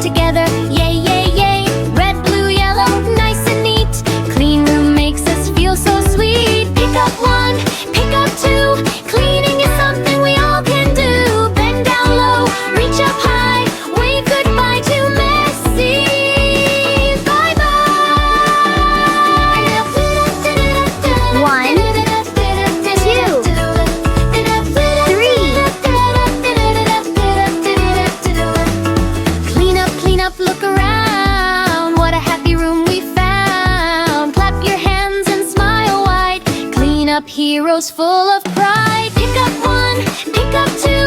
together, yay, yay, yay. Red, blue, yellow, nice and neat. Clean room makes us feel so sweet. Pick up one, pick up two. Cleaning is something we all can do. Bend down low, reach up high. Wave goodbye to messy. Bye-bye. 1, 2, 3. Clean up, look around. What a happy room we found. Clap your hands and smile wide. Clean up heroes full of pride. Pick up one, pick up two.